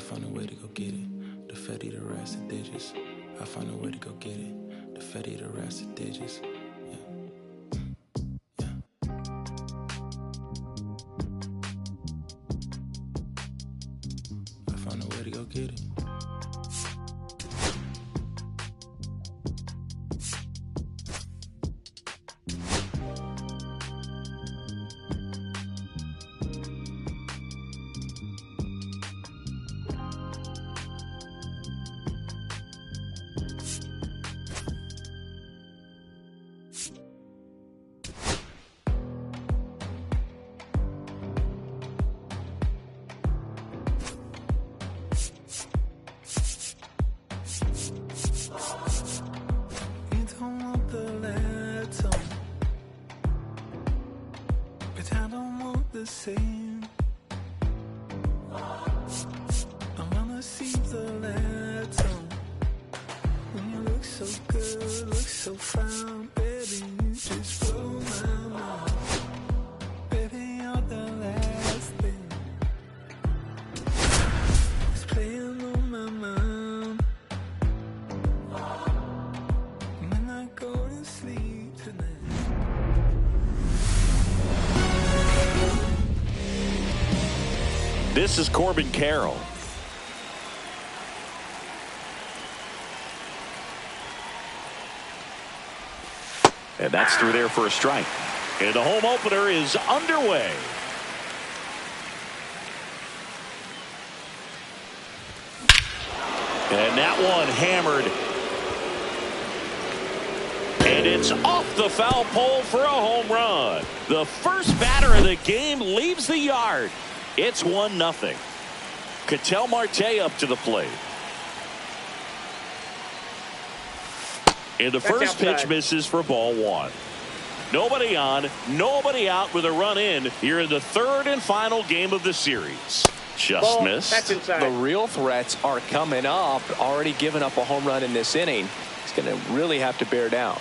found a way to go get it. The fatty, the rats, the digits. I found a way to go get it. The fatty, the rats, the digits. I found a way to go get it. Same. I wanna see the lights on. When you look so good, look so fine, baby, you just blow my mind. Baby, you're the last thing that's playing on my mind. When I go to sleep tonight. This is Corbin Carroll. And that's through there for a strike. And the home opener is underway. And that one hammered. And it's off the foul pole for a home run. The first batter of the game leaves the yard. It's 1-0. Ketel Marte up to the plate. And the first pitch misses for ball one. Nobody on, nobody out with a run in here in the third and final game of the series. Just missed. The real threats are coming up. Already given up a home run in this inning. He's going to really have to bear down.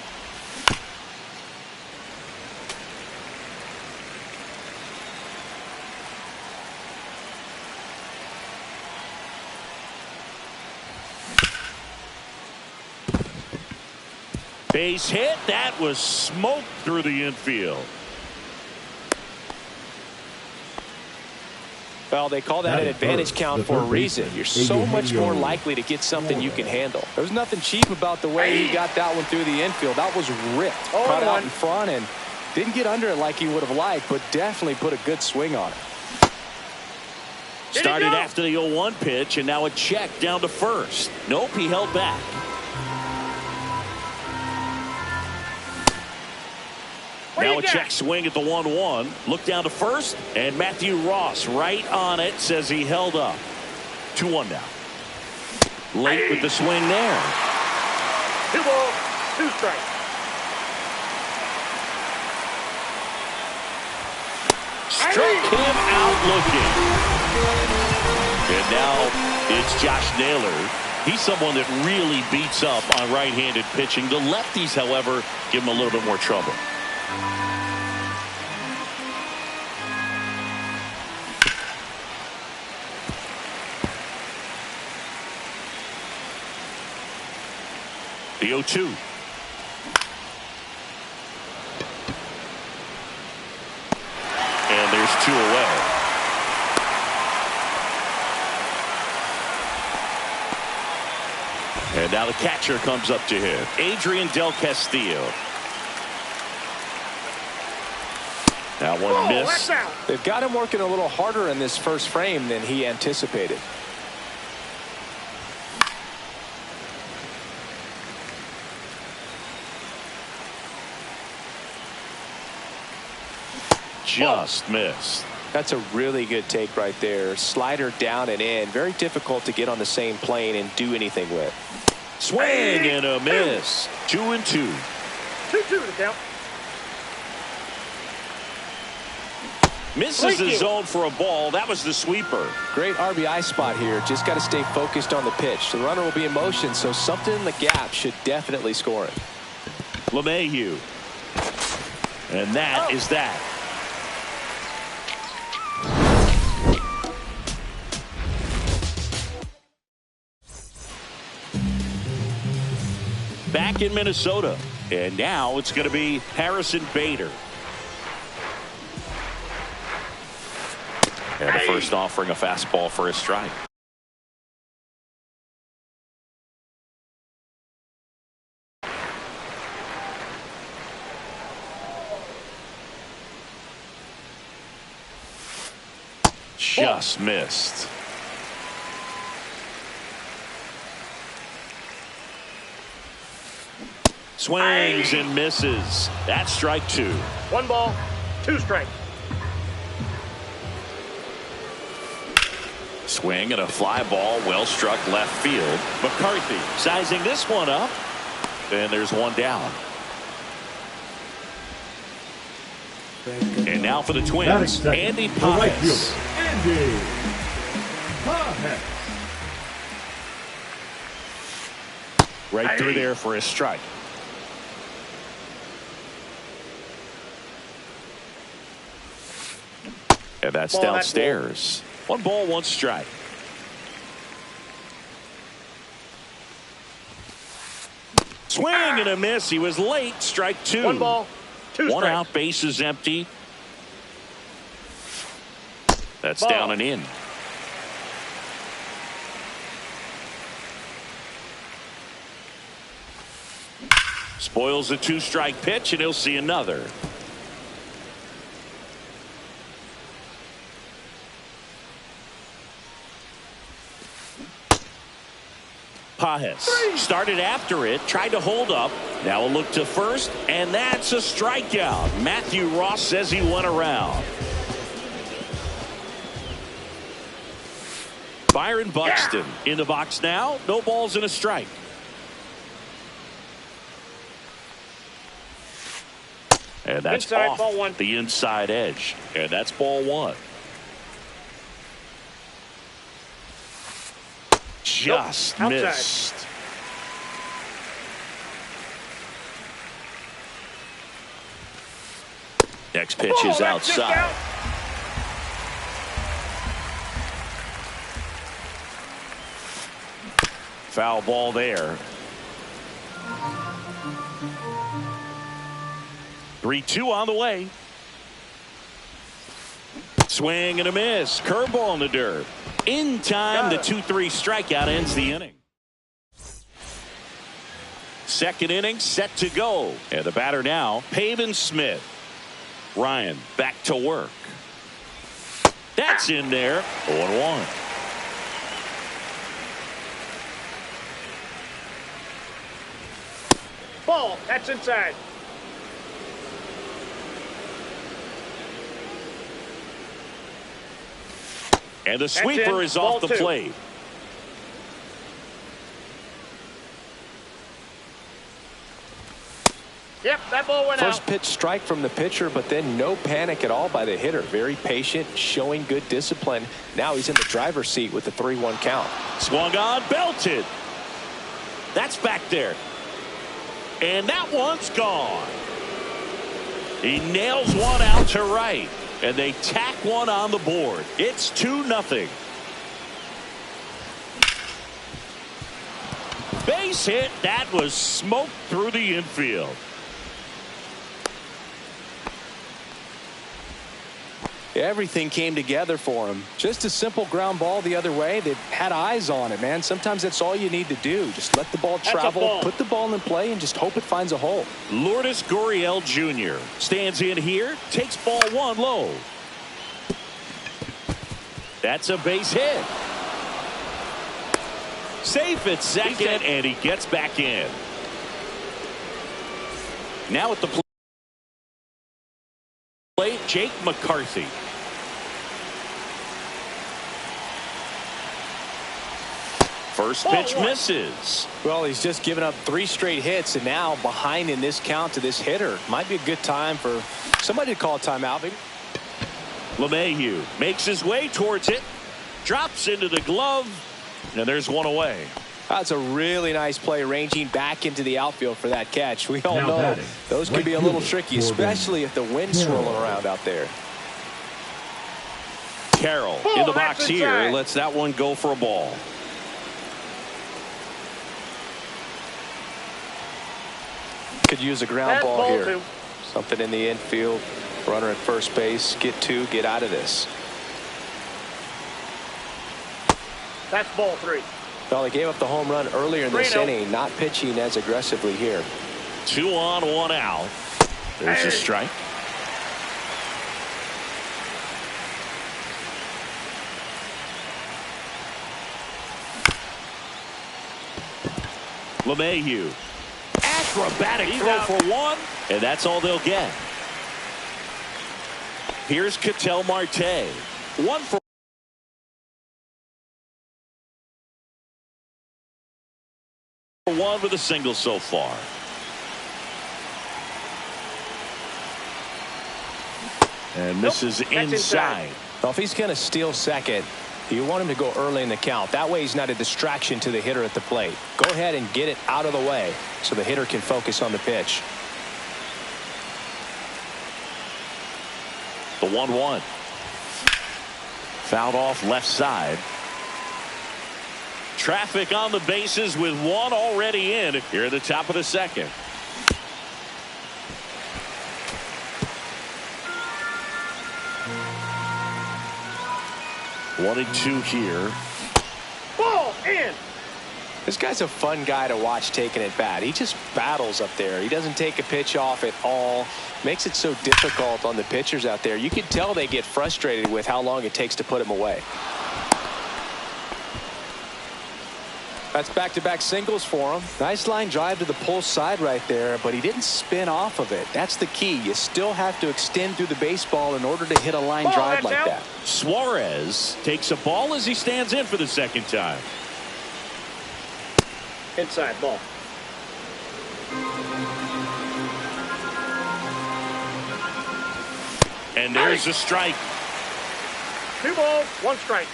Base hit. That was smoked through the infield. Well, they call that an advantage count for a reason. You're so much more likely to get something you can handle. There's nothing cheap about the way he got that one through the infield. That was ripped. Cut out in front and didn't get under it like he would have liked, but definitely put a good swing on it. Started after the 0-1 pitch, and now a check down to first. Nope, he held back. Now a check swing at the 1-1. Look down to first, and Matthew Ross right on it, says he held up. 2-1 now. Late with the swing there. 2 balls, 2 strikes. Struck him out looking. And now it's Josh Naylor. He's someone that really beats up on right-handed pitching. The lefties, however, give him a little bit more trouble. The 0-2. And there's 2 away. And now the catcher comes up to him. Adrian Del Castillo. That one missed. They've got him working a little harder in this first frame than he anticipated. Just missed. That's a really good take right there. Slider down and in. Very difficult to get on the same plane and do anything with. Swing and a miss. 2-2. 2-2 to count. Misses the zone for a ball. That was the sweeper. Great RBI spot here. Just got to stay focused on the pitch. The runner will be in motion, so something in the gap should definitely score it. LeMahieu. And that is that. back in Minnesota. And now it's going to be Harrison Bader. And the first offering a fastball for a strike. Just missed. Swings and misses. That's strike two. 1 ball, 2 strikes. Swing and a fly ball, well struck left field. McCarthy sizing this one up. And there's one down. And now for the Twins, Andy Pages. Andy Pages. Right through there for a strike. And that's downstairs. 1 ball, 1 strike. Swing and a miss. He was late. Strike 2. 1 ball, 2 strikes. 1 out, base is empty. That's Ball. down and in. Spoils a 2-strike pitch, and he'll see another. Pages started after it, tried to hold up. Now a look to first, and that's a strikeout. Matthew Ross says he went around. Byron Buxton in the box now. No balls and a strike. And that's Inside, off ball 1. the inside edge. And that's ball 1. Just Nope. missed. Next pitch is outside. Foul ball there. 3-2 on the way. Swing and a miss. Curveball in the dirt. In time, the 2-3 strikeout ends the inning. Second inning set to go. And the batter now, Pavin Smith. Ryan back to work. That's in there. 0-1. Ball, that's inside. And the sweeper is off the plate. Yep, that ball went First out. pitch strike from the pitcher, but then no panic at all by the hitter. Very patient, showing good discipline. Now he's in the driver's seat with the 3-1 count. Swung on, belted. That's back there. And that one's gone. He nails one out to right. And they tack one on the board. It's 2-0. Base hit. That was smoked through the infield. Everything came together for him. Just a simple ground ball the other way. They had eyes on it, man. Sometimes that's all you need to do. Just let the ball travel, put the ball in play, and just hope it finds a hole. Lourdes Gurriel Jr. stands in here, takes ball 1 low. That's a base hit. Safe at second, and he gets back in. Now at the plate, Jake McCarthy. First pitch misses. Well, he's just given up 3 straight hits, and now behind in this count to this hitter. Might be a good time for somebody to call a timeout. LeMahieu makes his way towards it, drops into the glove, and there's one away. That's a really nice play, ranging back into the outfield for that catch. We all know those can be a little tricky, especially if the wind's swirling around out there. Carroll in the box here, lets that one go for a ball. Could use a ground That's ball ball here. 2. Something in the infield. Runner at first base. Get 2. Get out of this. That's ball 3. Well, they gave up the home run earlier in this 3-0. inning. Not pitching as aggressively here. 2 on, 1 out. There's a strike. LeMahieu. Acrobatic He's throw out. for 1, and that's all they'll get. Here's Ketel Marte. 1 for 1 with a single so far. And misses That's inside. inside. Well, if he's going to steal second, you want him to go early in the count. That way he's not a distraction to the hitter at the plate. Go ahead and get it out of the way so the hitter can focus on the pitch. The 1-1. Fouled off left side. Traffic on the bases with 1 already in here at the top of the second. One and 2 here. Ball in. This guy's a fun guy to watch taking it bat. He just battles up there. He doesn't take a pitch off at all. Makes it so difficult on the pitchers out there. You can tell they get frustrated with how long it takes to put him away. That's back-to-back singles for him. Nice line drive to the pull side right there, but he didn't spin off of it. That's the key. You still have to extend through the baseball in order to hit a line Ball, drive that's like out. that. Suarez takes a ball as he stands in for the second time. Inside ball. And there's a strike. 2 balls, 1 strike.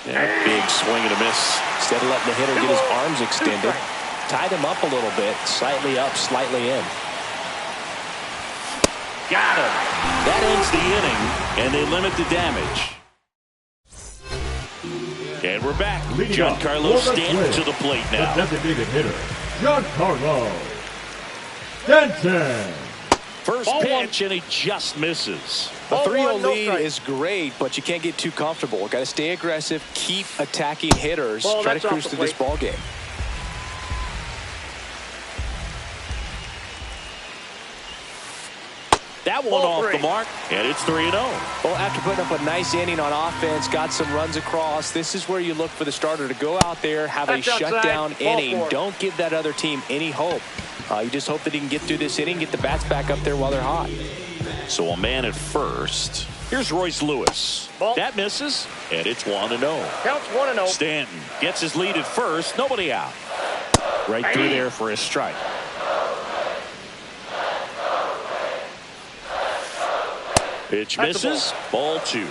Yeah, big swing and a miss. Instead of letting the hitter get his arms extended, tied him up a little bit, slightly up, slightly in. Got him. That ends the inning, and they limit the damage. And we're back. Leading off Giancarlo for the Stanton Twins, to the plate now. The designated hitter, Giancarlo Stanton. First Ball pitch, and he just misses. A Ball 3-0 1, no lead strike. is great, but you can't get too comfortable. Got to stay aggressive, keep attacking hitters, Ball, try to that's off cruise the through this plate. ball game. That one Ball off 3. the mark, and it's 3-0. Well, after putting up a nice inning on offense, got some runs across, this is where you look for the starter to go out there, have a That's outside. shutdown Ball inning. 4. Don't give that other team any hope. You just hope that he can get through this inning, get the bats back up there while they're hot. So a man at first. Here's Royce Lewis. Ball. That misses, and it's 1-0. Counts 1-0. Stanton gets his lead at first. Nobody out. Right through there for his strike. Pitch That's a misses. Ball 2.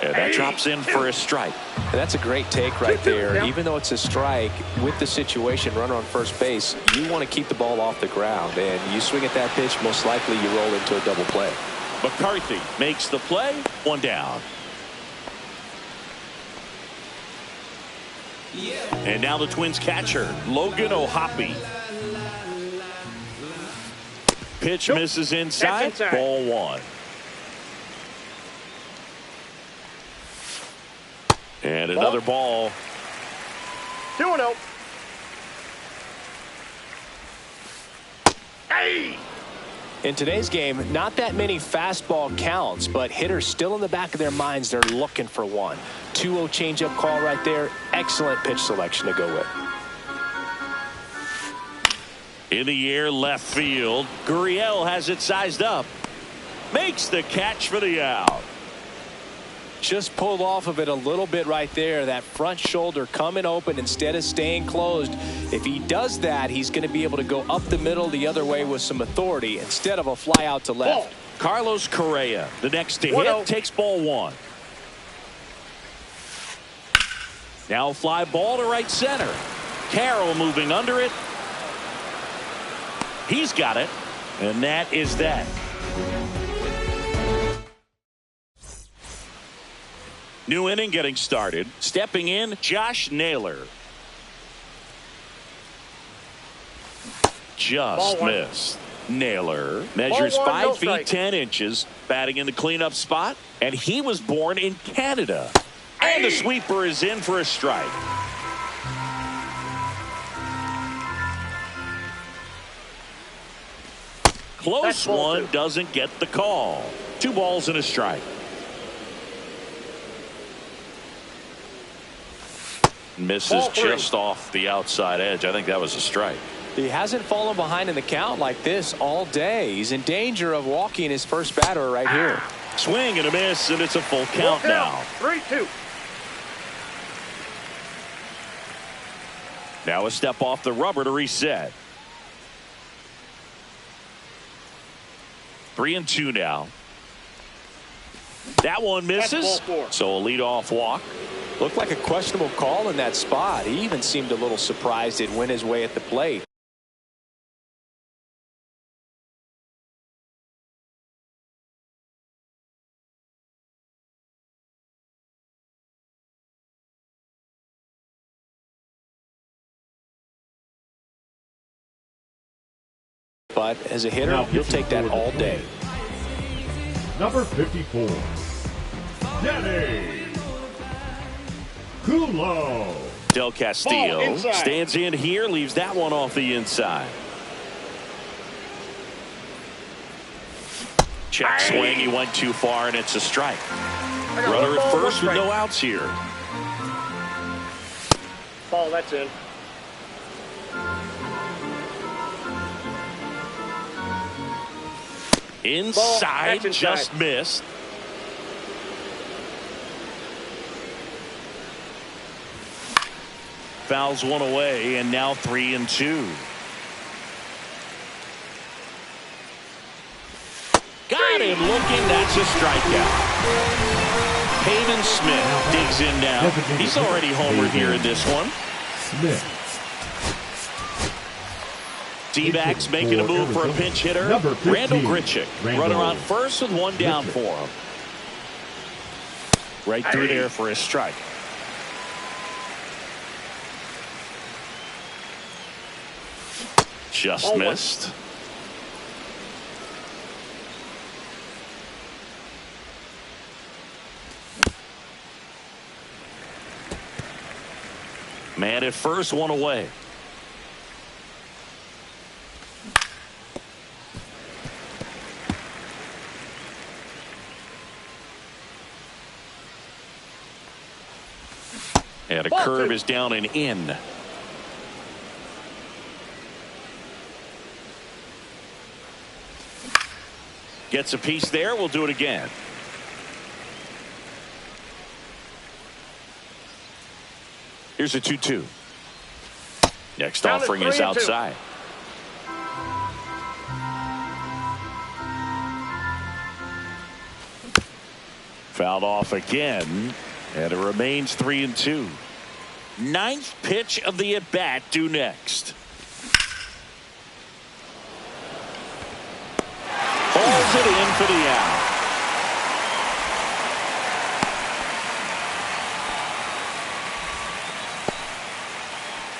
And that drops in for a strike. And that's a great take right 2-2, there. yeah. Even though it's a strike, with the situation, runner on first base, you want to keep the ball off the ground. And you swing at that pitch, most likely you roll into a double play. McCarthy makes the play. 1 down. And now the Twins catcher, Logan O'Hoppe. Pitch misses inside. That's inside. Ball 1. And another ball. 2-0. Hey! In today's game, not that many fastball counts, but hitters still in the back of their minds, they're looking for one. 2-0 changeup call right there. Excellent pitch selection to go with. In the air, left field. Gurriel has it sized up. Makes the catch for the out. Just pulled off of it a little bit right there. That front shoulder coming open instead of staying closed. If he does that, he's going to be able to go up the middle the other way with some authority instead of a fly out to left. Ball. Carlos Correa, the next to 1-0. hit, takes ball 1. Now fly ball to right center. Carroll moving under it. He's got it. And that is that. New inning getting started. Stepping in, Josh Naylor. Just missed. Naylor measures 5 feet 10 inches, batting in the cleanup spot, and he was born in Canada. And the sweeper is in for a strike. Close one, doesn't get the call. 2 balls and a strike. Misses just off the outside edge. I think that was a strike. He hasn't fallen behind in the count like this all day. He's in danger of walking his first batter right here. Swing and a miss, and it's a full count now. 3-2. Now a step off the rubber to reset. 3-2 now. That one misses. So a leadoff walk. Looked like a questionable call in that spot. He even seemed a little surprised it went his way at the plate. But as a hitter, he'll take that all day. Number 54, Danny Coulombe. Del Castillo stands in here, leaves that one off the inside. Check swing, he went too far, and it's a strike. Runner at first with no outs here. Ball, that's in. Inside, just missed. Fouls one away, and now 3-2. Got him looking. That's a strikeout. Payman Smith digs in now. He's already homered here in this one. Smith. D-backs making a move for a pinch hitter. Randall Grichuk. Runner on first with one down for him. Right through there for a strike. Just missed. Man at first, one away. And a curve is down and in. Gets a piece there. We'll do it again. Here's a 2-2. Next offering is outside. Fouled off again. And it remains 3-2. Ninth pitch of the at-bat due next. Holds it in for the out.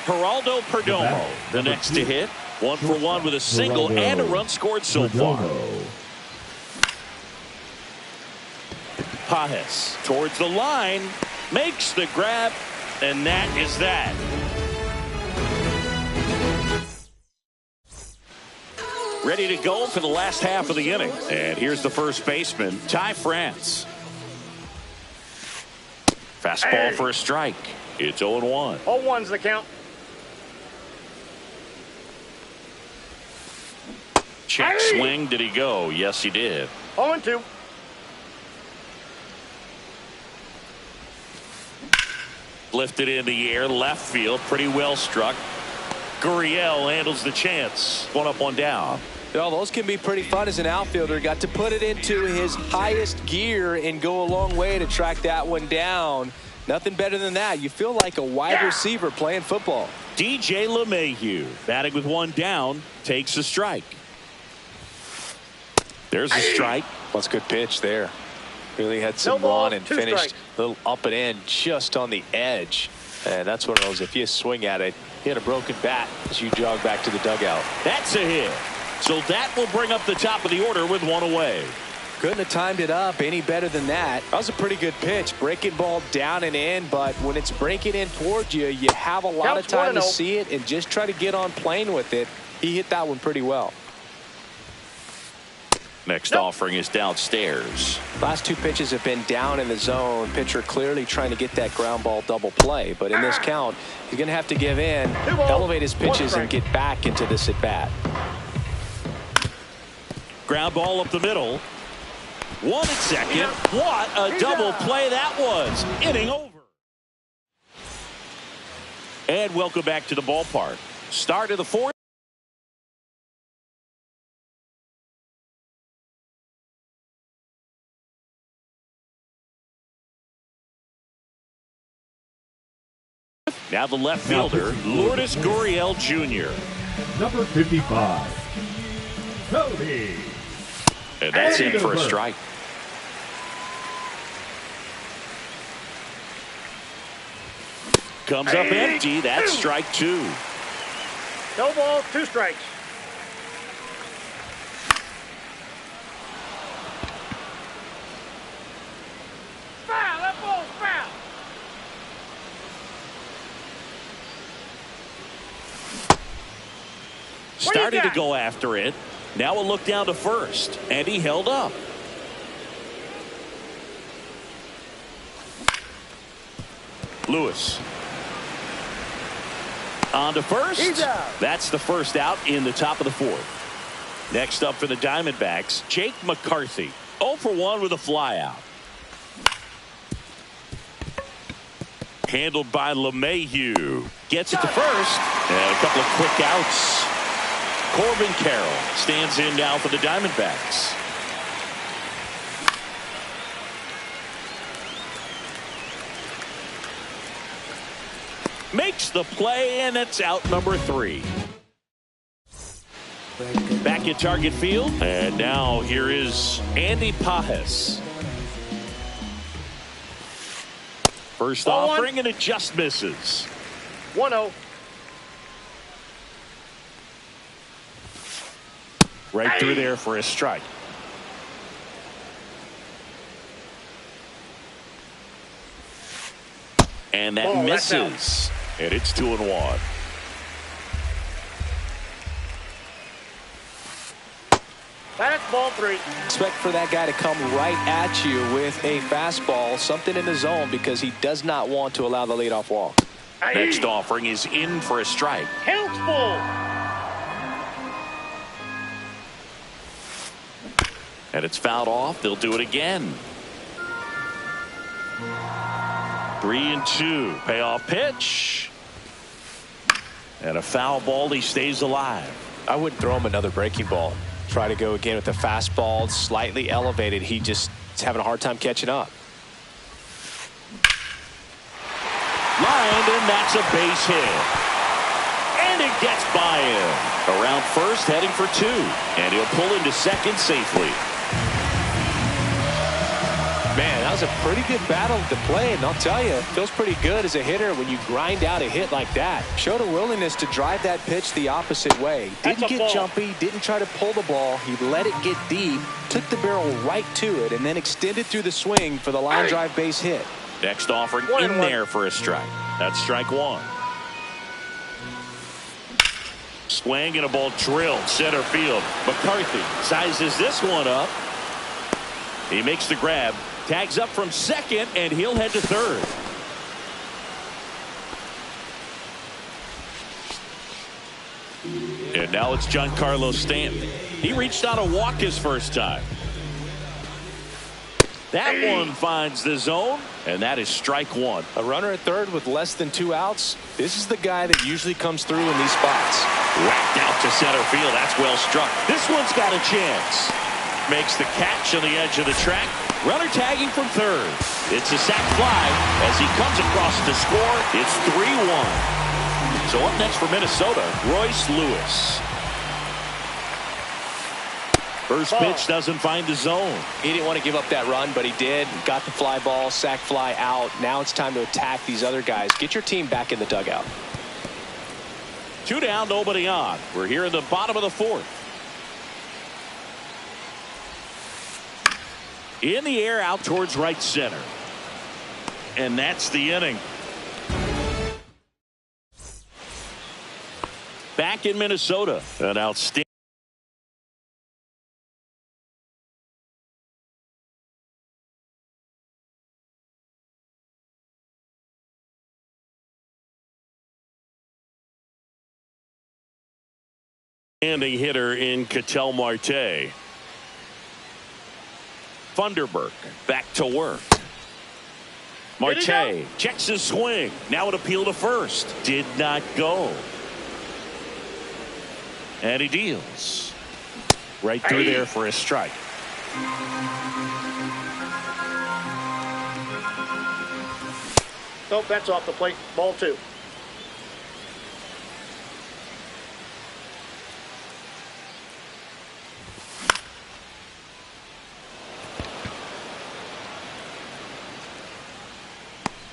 Geraldo Perdomo, the next to hit. 1 for 1 with a single and a run scored so far. Pages towards the line, makes the grab, and that is that. Ready to go for the last half of the inning. And here's the first baseman, Ty France. Fastball for a strike. It's 0-1. 0-1's the count. Check swing. Did he go? Yes, he did. 0-2. Lifted in the air, left field, pretty well struck. Gurriel handles the chance. 1 up, 1 down. Well, those can be pretty fun as an outfielder. Got to put it into his highest gear and go a long way to track that one down. Nothing better than that. You feel like a wide receiver playing football. DJ LeMahieu, batting with 1 down, takes a strike. There's a strike. That's a good pitch there. Really had some No ball, run and 2 finished strikes. a little up and in just on the edge. And that's one of those, if you swing at it, hit a broken bat as you jog back to the dugout. That's a hit. So that will bring up the top of the order with 1 away. Couldn't have timed it up any better than that. That was a pretty good pitch. Breaking ball down and in, but when it's breaking in towards you, you have a lot of Counts time to 1-0. see it and just try to get on plane with it. He hit that one pretty well. Next offering is downstairs. Last 2 pitches have been down in the zone. Pitcher clearly trying to get that ground ball double play. But in this count, he's going to have to give in, 2 balls, elevate his 1 pitches, and strike. get back into this at bat. Ground ball up the middle. 1 at second. What a double play that was. Inning over. And welcome back to the ballpark. Start of the 4th. Now the left fielder, Lourdes Gurriel Jr. Number 55, Cody. And that's in for a strike. Comes up empty. That's strike 2. No ball, 2 strikes. Foul, that ball's foul. Started to got? go after it. Now a look down to first. And he held up. Lewis. On to first. He's out. That's the first out in the top of the 4th. Next up for the Diamondbacks, Jake McCarthy. 0 for 1 with a flyout. Handled by LeMahieu. Gets it to first. And a couple of quick outs. Corbin Carroll stands in now for the Diamondbacks. Makes the play, and it's out number 3. Back at Target Field, and now here is Andy Pages. First 0-1. offering, and it just misses. 1-0. Right through there for a strike. And that Oh, that's out. misses. And it's 2-1. That's ball 3. Expect for that guy to come right at you with a fastball, something in the zone, because he does not want to allow the leadoff walk. Next offering is in for a strike. Counts full. And it's fouled off. They'll do it again. 3-2. Payoff pitch. And a foul ball. He stays alive. I wouldn't throw him another breaking ball. Try to go again with the fastball, slightly elevated. He just is having a hard time catching up. Lined, and that's a base hit. And it gets by him. Around first, heading for 2. And he'll pull into second safely. Man, that was a pretty good battle to play, and I'll tell you, it feels pretty good as a hitter when you grind out a hit like that. Showed a willingness to drive that pitch the opposite way. That's Didn't a get ball. jumpy, didn't try to pull the ball. He let it get deep, took the barrel right to it, and then extended through the swing for the line drive base hit. Next offering 1-1. in there for a strike. That's strike 1. Swing and a ball drilled center field. McCarthy sizes this one up. He makes the grab. Tags up from second, and he'll head to third. And now it's Giancarlo Stanton. He reached out a walk his first time. That one finds the zone, and that is strike 1. A runner at third with less than 2 outs. This is the guy that usually comes through in these spots. Whacked out to center field. That's well struck. This one's got a chance. Makes the catch on the edge of the track. Runner tagging from third. It's a sac fly as he comes across to score. It's 3-1. So up next for Minnesota, Royce Lewis. First pitch doesn't find the zone. He didn't want to give up that run, but he did. Got the fly ball, sac fly out. Now it's time to attack these other guys. Get your team back in the dugout. 2 down, nobody on. We're here in the bottom of the 4th. In the air, out towards right center. And that's the inning. Back in Minnesota, an outstanding. Standing hitter in Ketel Marte. Funderburk back to work. Marte checks his swing. Now an appeal to first. Did not go. And he deals. Right through there for a strike. Nope, that's off the plate. Ball 2.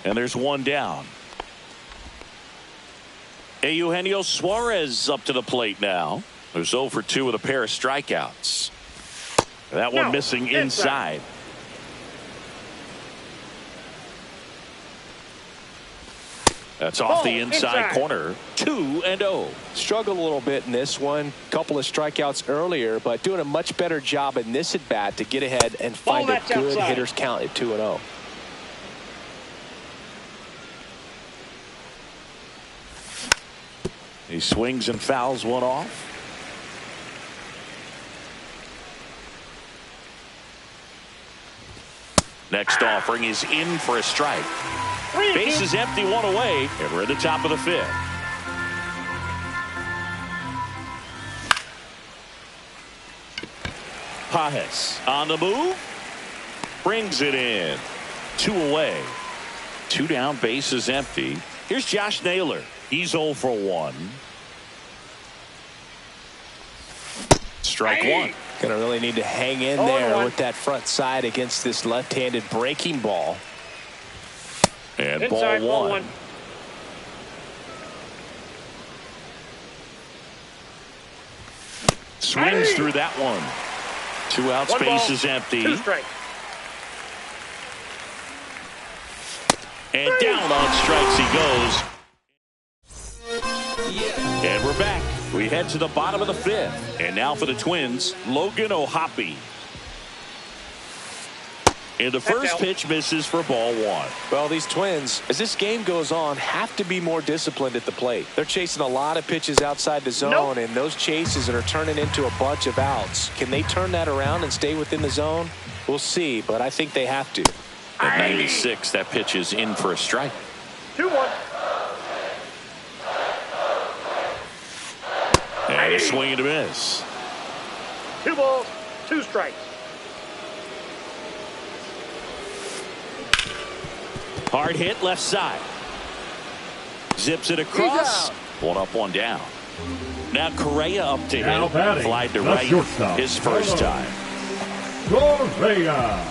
And there's 1 down. Eugenio Suarez up to the plate now. There's 0 for 2 with a pair of strikeouts. That one missing inside. That's off the inside corner. 2-0. Struggled a little bit in this one. Couple of strikeouts earlier, but doing a much better job in this at bat to get ahead and find a good hitter's count at 2-0. He swings and fouls one off. Next offering is in for a strike. Base is empty, 1 away, and we're at the top of the 5th. Pages on the move. Brings it in. 2 away. 2 down, base is empty. Here's Josh Naylor. He's 0 for 1. Strike 1. Gonna really need to hang in there with that front side against this left-handed breaking ball. And inside, ball 1. Swings through that one. 2 outs, base is empty. 2 strikes. And down on strikes he goes. And we're back. We head to the bottom of the 5th. And now for the Twins, Logan O'Hoppe. And the first pitch misses for ball 1. Well, these Twins, as this game goes on, have to be more disciplined at the plate. They're chasing a lot of pitches outside the zone, and those chases are turning into a bunch of outs. Can they turn that around and stay within the zone? We'll see, but I think they have to. At 96, that pitch is in for a strike. 2-1. And a swing and a miss. 2 balls, 2 strikes. Hard hit left side. Zips it across. 1 up, 1 down. Now Correa up to him. Fly to right his first time. Correa.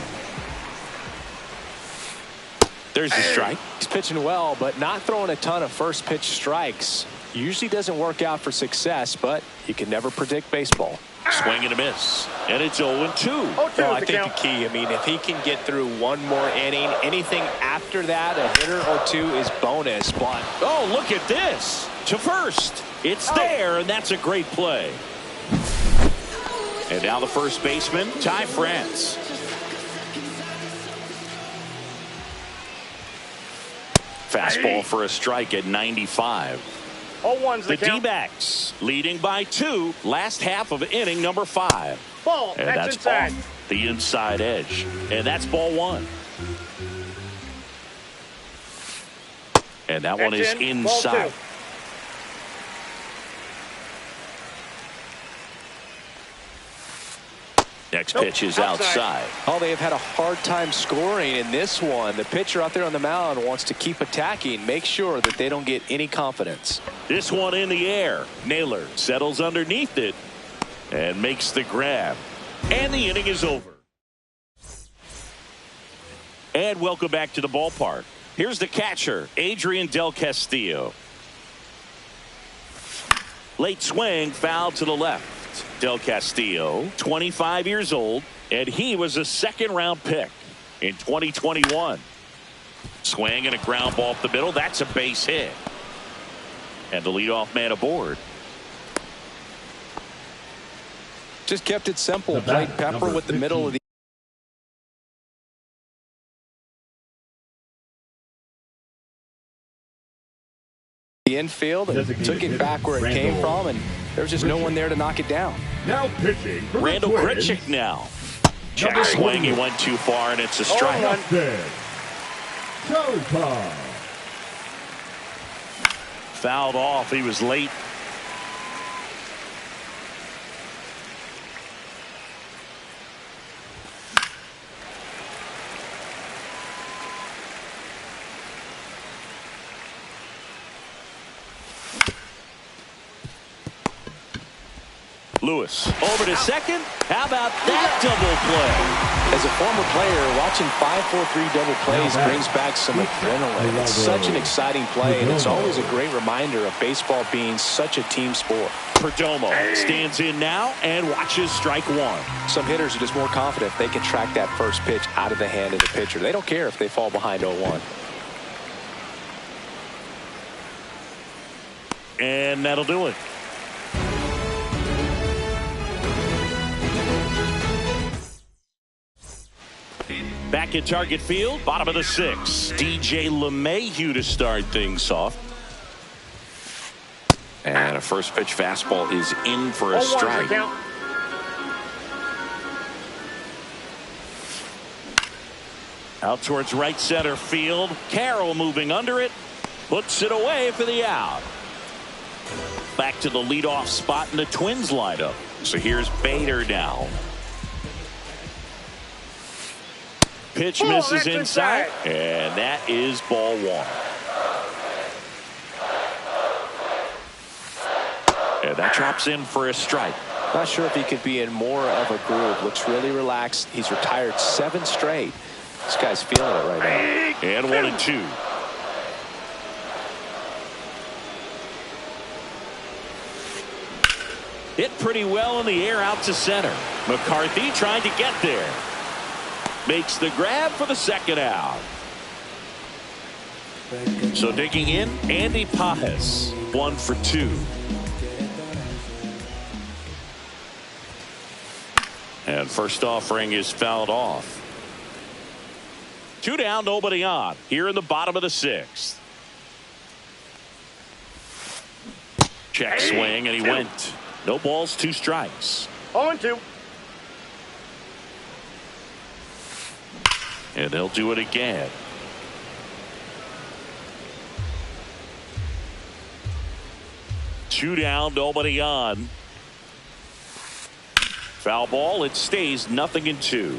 There's the strike. He's pitching well, but not throwing a ton of first pitch strikes. Usually doesn't work out for success, but you can never predict baseball. Swing and a miss. And it's 0-2. Well, I think the key, if he can get through 1 more inning, anything after that, a hitter or 2 is bonus. But oh, look at this. To first. It's there, and that's a great play. And now the first baseman, Ty France. Fastball for a strike at 95. 0-1's the D-backs leading by 2. Last half of inning number 5. Ball. And that's inside. off the inside edge. And that's ball 1. And that one is inside. Next pitch is outside. Oh, they have had a hard time scoring in this one. The pitcher out there on the mound wants to keep attacking, make sure that they don't get any confidence. This one in the air. Naylor settles underneath it and makes the grab. And the inning is over. And welcome back to the ballpark. Here's the catcher, Adrian Del Castillo. Late swing, foul to the left. Del Castillo, 25 years old, and he was a second-round pick in 2021. Swing and a ground ball up the middle. That's a base hit. And the leadoff man aboard. Just kept it simple. Played Pepper with the middle of the infield and took it back where it came from, and there was just no one there to knock it down. Now pitching for Randall the Twins. Grichuk now. Check swing. He went too far, and it's a strike. Showtime. Fouled off. He was late. Lewis over to second. How about that double play? As a former player, watching 5-4-3 double plays brings back some adrenaline. It's such an exciting play, and it's always a great reminder of baseball being such a team sport. Perdomo stands in now and watches strike one. Some hitters are just more confident if they can track that first pitch out of the hand of the pitcher. They don't care if they fall behind 0-1. And that'll do it. Back at Target Field, bottom of the sixth. DJ LeMahieu to start things off. And a first pitch fastball is in for a strike. Out towards right center field. Carroll moving under it. Puts it away for the out. Back to the leadoff spot in the Twins lineup. So here's Bader now. Pitch misses inside, and that is ball one. And that drops in for a strike. Not sure if he could be in more of a groove. Looks really relaxed. He's retired 7 straight. This guy's feeling it right now. And 1-2. Hit pretty well in the air out to center. McCarthy trying to get there. Makes the grab for the second out. So digging in, Andy Pages, 1 for 2. And first offering is fouled off. 2 down, nobody on. Here in the bottom of the sixth. Check swing, and he went. No balls, 2 strikes. 0-2. And they'll do it again. Two down, nobody on. Foul ball, it stays 0-2.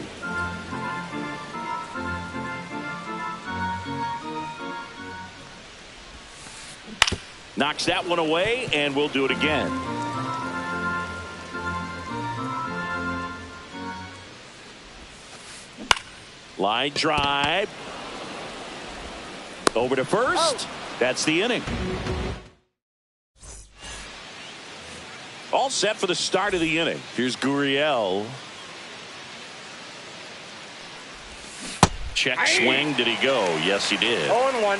Knocks that one away, and we'll do it again. Line drive. Over to first. That's the inning. All set for the start of the inning. Here's Gurriel. Check swing. Did he go? Yes, he did. 0-1.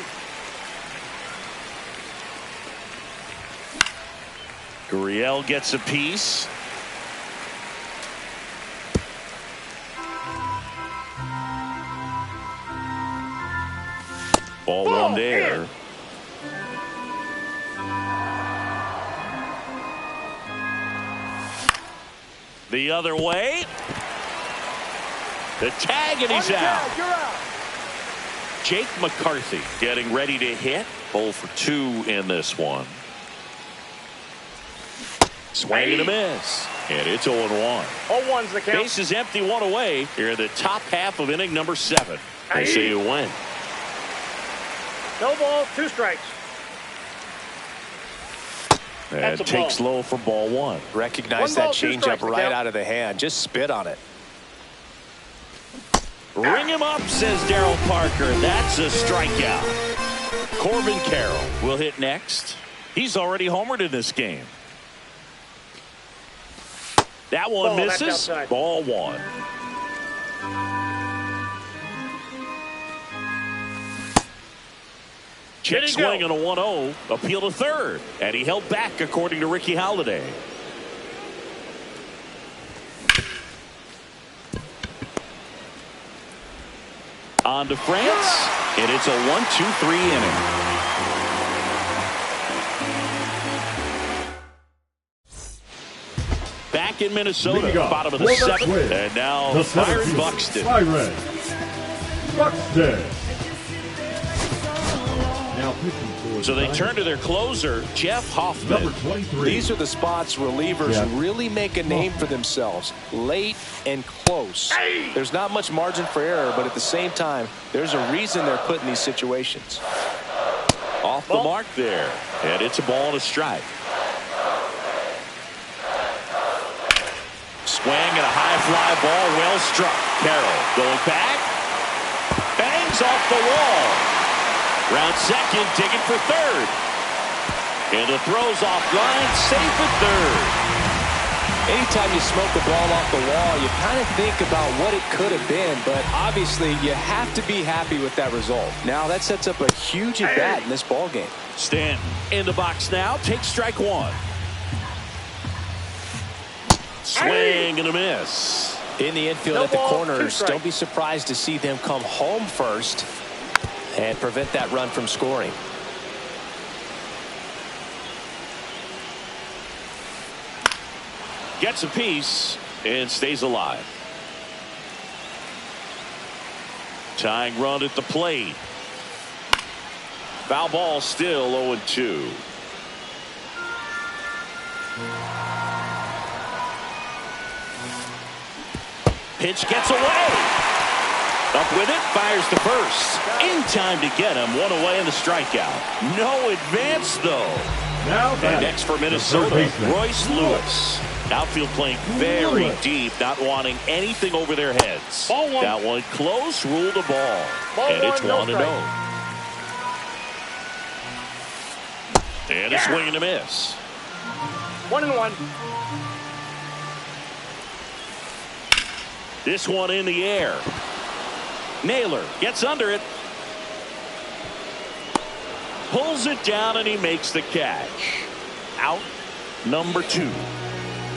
Gurriel gets a piece. Ball one there. The other way. The tag, and he's out. You're out. Jake McCarthy getting ready to hit. 0 for 2 in this one. Swing and a miss. And it's 0-1. 0-1's the count. Base is empty, 1 away. Here in the top half of inning number 7. They say you win. No balls, 2 strikes. And takes low for ball one. Recognize that changeup right out of the hand. Just spit on it. Ring him up, says Daryl Parker. That's a strikeout. Corbin Carroll will hit next. He's already homered in this game. That one misses. Ball one. Check swing on a 1-0. Appeal to third. And he held back, according to Ricky Holiday. On to France. And it's a 1-2-3 inning. Back in Minnesota, bottom of the seventh. And now Byron Buxton. Byron Buxton. So they turn to their closer, Jeff Hoffman. Number 23. These are the spots relievers really make a name for themselves. Late and close. There's not much margin for error, but at the same time, there's a reason they're put in these situations. Off the mark there. And it's a ball and a strike. Swing and a high fly ball, well struck. Carroll going back. Bangs off the wall. Round second, digging for third. And the throw's offline, safe at third. Anytime you smoke the ball off the wall, you kind of think about what it could have been, but obviously you have to be happy with that result. Now that sets up a huge at-bat in this ball game. Stanton in the box now, takes strike one. Swing and a miss. In the infield at the corners, don't be surprised to see them come home first and prevent that run from scoring. Gets a piece and stays alive. Tying run at the plate. Foul ball, still 0-2. Pitch gets away. Up with it, fires to first. In time to get him. One away in the strikeout. No advance, though. And next for Minnesota, Royce Lewis. Outfield playing very deep, not wanting anything over their heads. That one close, ruled a ball. And it's 1-0. And a swing and a miss. 1-1. This one in the air. Naylor gets under it. Pulls it down and he makes the catch. Out number 2.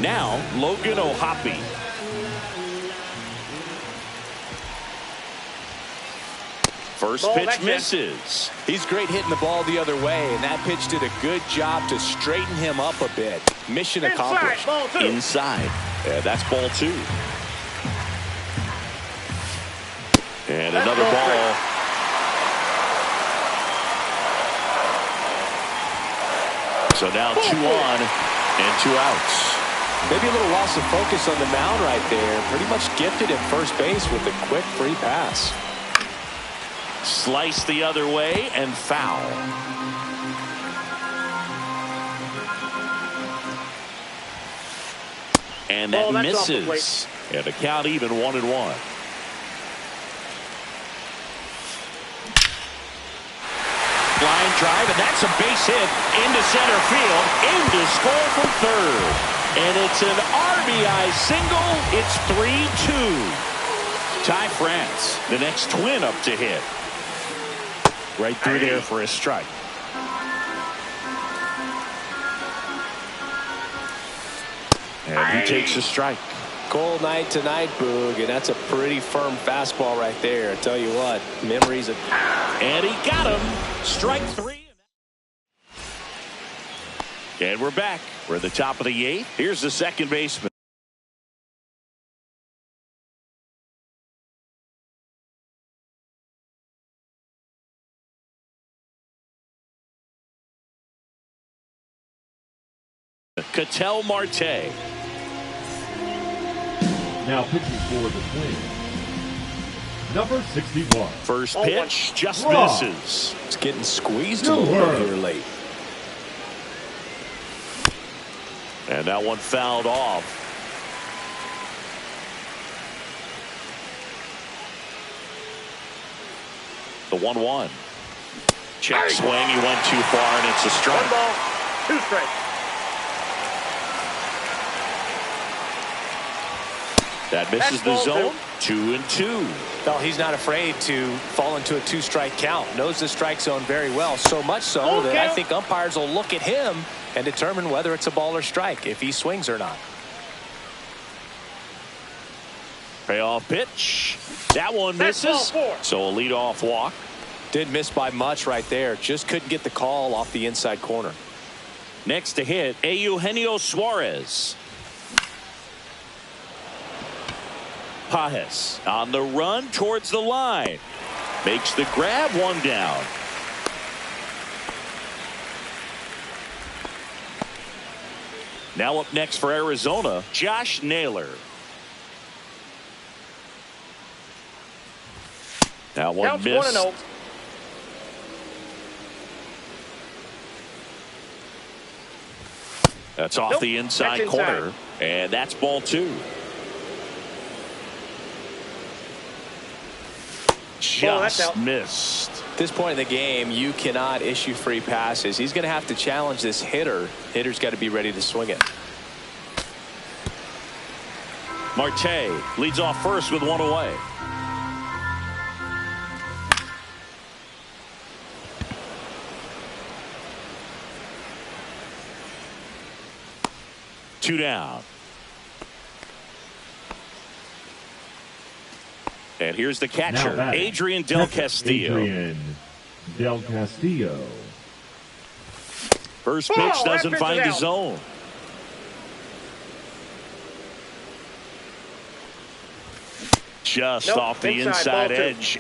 Now Logan O'Hoppe. First pitch misses. He's great hitting the ball the other way, and that pitch did a good job to straighten him up a bit. Mission accomplished. Inside. Yeah, that's ball 2. And another ball. So now 2 on and 2 outs. Maybe a little loss of focus on the mound right there. Pretty much gifted at first base with a quick free pass. Slice the other way and foul. And that misses. And the count even 1-1. Line drive, and that's a base hit into center field, into score from third. And it's an RBI single. It's 3-2. Ty France, the next Twin up to hit. Right through there for a strike. And he takes a strike. Cold night tonight, Boog, and that's a pretty firm fastball right there. I tell you what, memories of... And he got him. Strike 3. And we're back. We're at the top of the 8th. Here's the second baseman. Ketel Marte. Now pitching for the Twins, number 61. First pitch just misses. It's getting squeezed a little bit here late. And that one fouled off. The 1-1. Check swing. He went too far, and it's a strike. 1 ball, 2 strikes. That misses the zone. 2-2. Well, he's not afraid to fall into a 2-strike count. Knows the strike zone very well. So much so that I think umpires will look at him and determine whether it's a ball or strike, if he swings or not. Payoff pitch. That one misses. So a leadoff walk. Didn't miss by much right there. Just couldn't get the call off the inside corner. Next to hit, Eugenio Suarez. Pages on the run towards the line. Makes the grab, 1 down. Now up next for Arizona, Josh Naylor. That one Counts missed. 1-0. That's off the inside corner, and that's ball 2. Just missed. At this point in the game, you cannot issue free passes. He's going to have to challenge this hitter. Hitter's got to be ready to swing it. Marte leads off first with 1 away. Two down. And here's the catcher, Adrian Del Castillo. Adrian Del Castillo. First pitch doesn't find the zone. Just off the inside edge.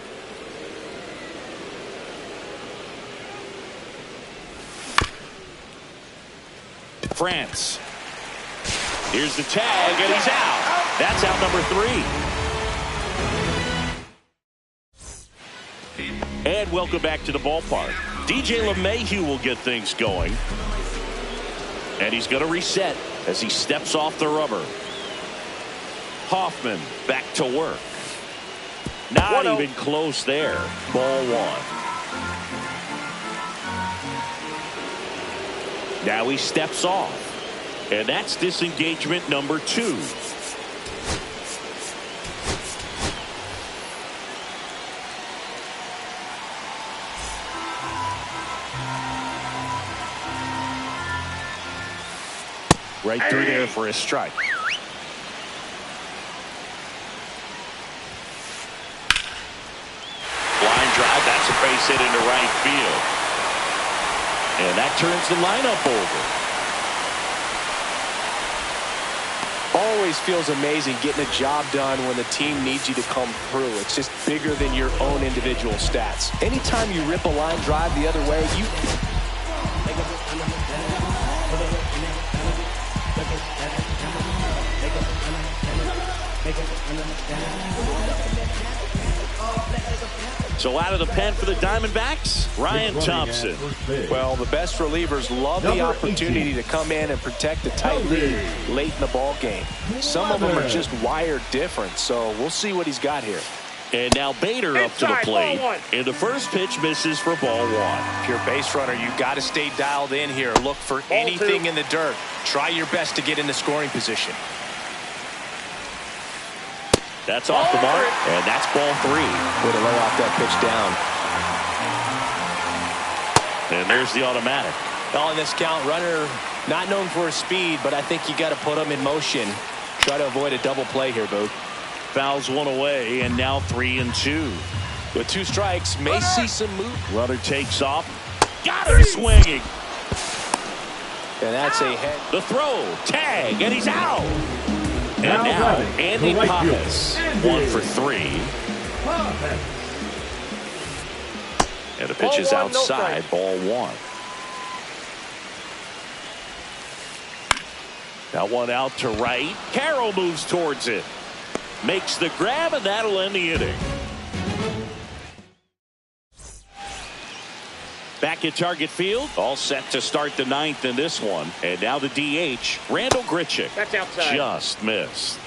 France. Here's the tag, and he's out. That's out number 3. And welcome back to the ballpark. DJ LeMahieu will get things going. And he's going to reset as he steps off the rubber. Hoffman back to work. Not even close there. Ball 1. Now he steps off. And that's disengagement number 2. Right through there for a strike. Line drive, that's a base hit into right field. And that turns the lineup over. Always feels amazing getting a job done when the team needs you to come through. It's just bigger than your own individual stats. Anytime you rip a line drive the other way, you... So out of the pen for the Diamondbacks, Ryan Thompson. Well, the best relievers love the opportunity to come in and protect a tight lead late in the ball game. Some of them are just wired different, so we'll see what he's got here. And now Bader up to the plate. And the first pitch misses for ball 1. If you're a base runner, you've got to stay dialed in here. Look for anything in the dirt. Try your best to get in the scoring position. That's off the mark, and that's ball 3. Way to lay off that pitch down. And there's the automatic. On this count, runner not known for his speed, but I think you got to put him in motion. Try to avoid a double play here, Boog. Fouls 1 away, and now 3-2. With 2 strikes, may see some move. Runner takes off. Got him swinging. And that's a head. The throw, tag, and he's out. And now, Andy Pages, 1 for 3. And the pitch is outside, ball 1. That one out to right. Carroll moves towards it. Makes the grab, and that'll end the inning. Back at Target Field, all set to start the ninth in this one. And now the DH, Randal Grichuk. That's outside. Just missed.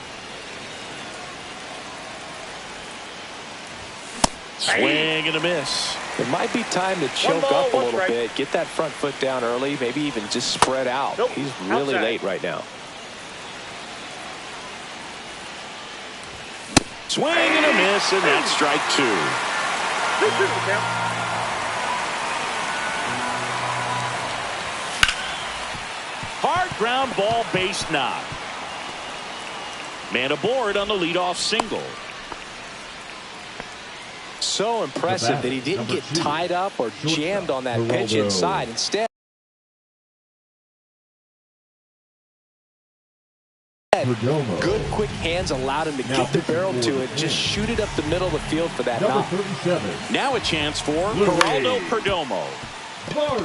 Swing and a miss. It might be time to choke ball, up a one little strike. bit, get that front foot down early, maybe even just spread out. Nope, He's really outside. late right now. Swing and a miss, and that's strike two. 2-2 count. Hard ground ball, base knock. Man aboard on the leadoff single. So impressive that he didn't get tied up or jammed on that pitch inside. Instead, good quick hands allowed him to kick the barrel to it, just shoot it up the middle of the field for that Number knock. 37. Now a chance for Luis Geraldo Perdomo.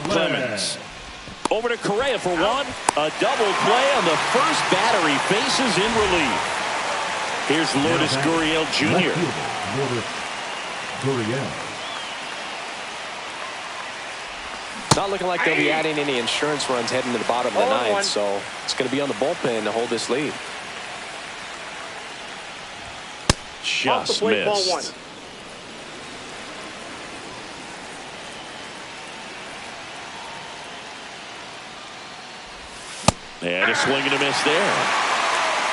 Clemens. Over to Correa for one. A double play on the first batter he faces in relief. Here's Lourdes Gurriel Jr. Lourdes Gurriel. It's not looking like they'll be adding any insurance runs heading to the bottom of the 0-1. ninth, so it's going to be on the bullpen to hold this lead. Off the Just plate, ball missed. one. And a swing and a miss there.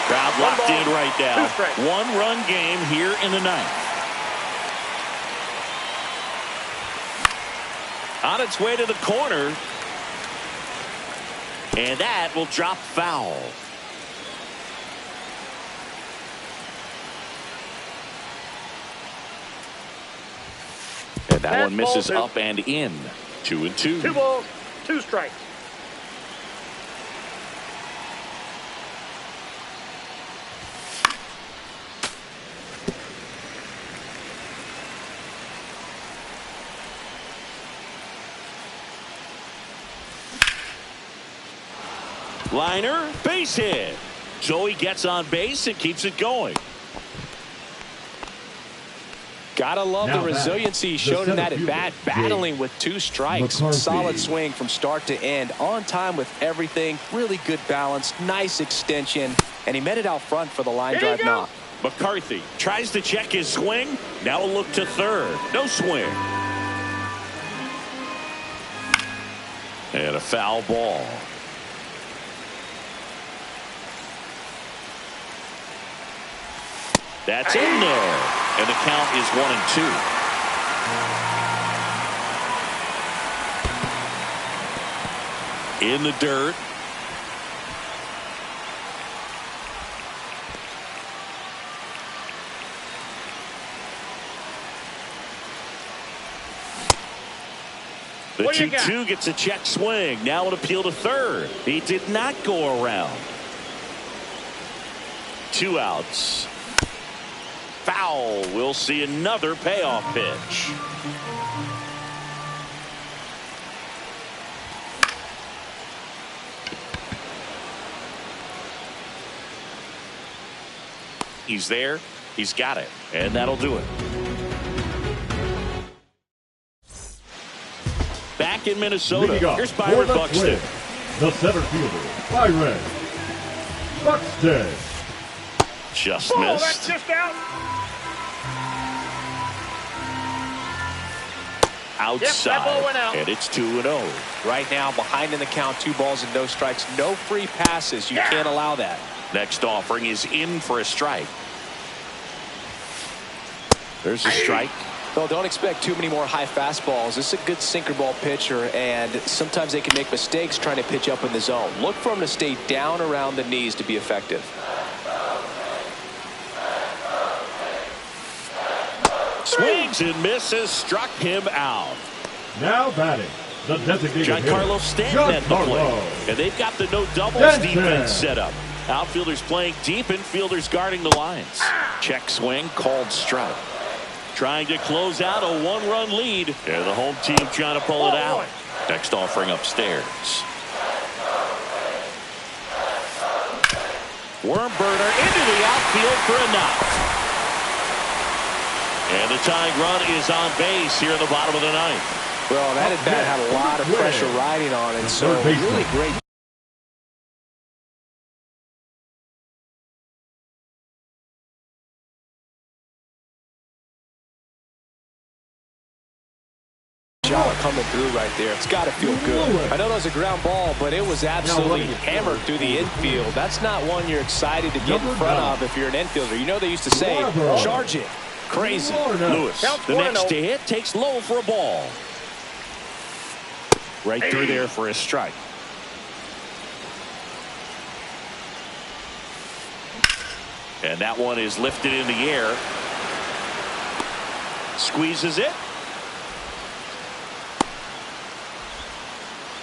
Crowd One locked ball, in right now. 2 strikes. One-run game here in the ninth. On its way to the corner. And that will drop foul. And that one Fastball, misses 2. up and in. 2-2. 2 balls, 2 strikes. Liner, base hit. So he gets on base and keeps it going. Gotta love Now the resiliency he the showed in that center at bat, fielder, battling with 2 strikes. McCarthy. Solid swing from start to end, on time with everything, really good balance, nice extension, and he met it out front for the line There you drive go. knock. McCarthy tries to check his swing. Now a look to third. No swing. And a foul ball. That's in there. And the count is 1-2. In the dirt. The What you got? 2-2 gets a check swing. Now an appeal to third. He did not go around. 2 outs. Foul. We'll see another payoff pitch. He's there. He's got it. And that'll do it. Back in Minnesota. Leading off Here's for Byron the Buxton. Twins, the center fielder, Byron Buxton. Just Oh, that's missed. just out. Outside. that ball went out. And it's 2-0. Right now, behind in the count, 2 balls and no strikes, no free passes. You can't allow that. Next offering is in for a strike. There's a strike. Well, don't expect too many more high fastballs. This is a good sinker ball pitcher, and sometimes they can make mistakes trying to pitch up in the zone. Look for him to stay down around the knees to be effective. Swings and misses. Struck him out. Now batting, the designated Giancarlo hitter, Stanton at the plate. Giancarlo. And they've got the no doubles Stanton. defense set up. Outfielders playing deep, infielders guarding the lines. Check swing, called strike. Trying to close out a 1-run lead. And the home team trying to pull it out. Next offering upstairs. Worm burner into the outfield for a knock. And the tying run is on base here in the bottom of the ninth. Well, that at bat had a lot of pressure riding on it, so really great job coming through right there. It's got to feel good. I know that was a ground ball, but it was absolutely hammered through the infield. That's not one you're excited to get in front of if you're an infielder. You know they used to say, charge it. Crazy. Lewis, the next to hit, takes low for a ball. Right through there for a strike. And that one is lifted in the air. Squeezes it.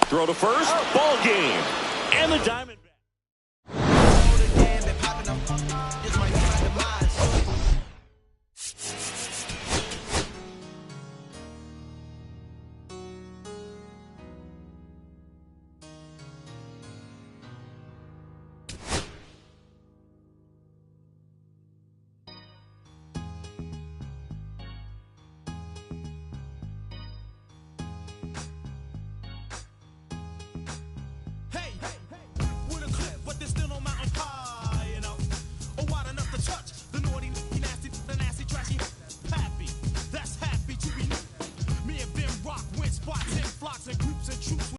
Throw to first. Ball game. And the Diamond.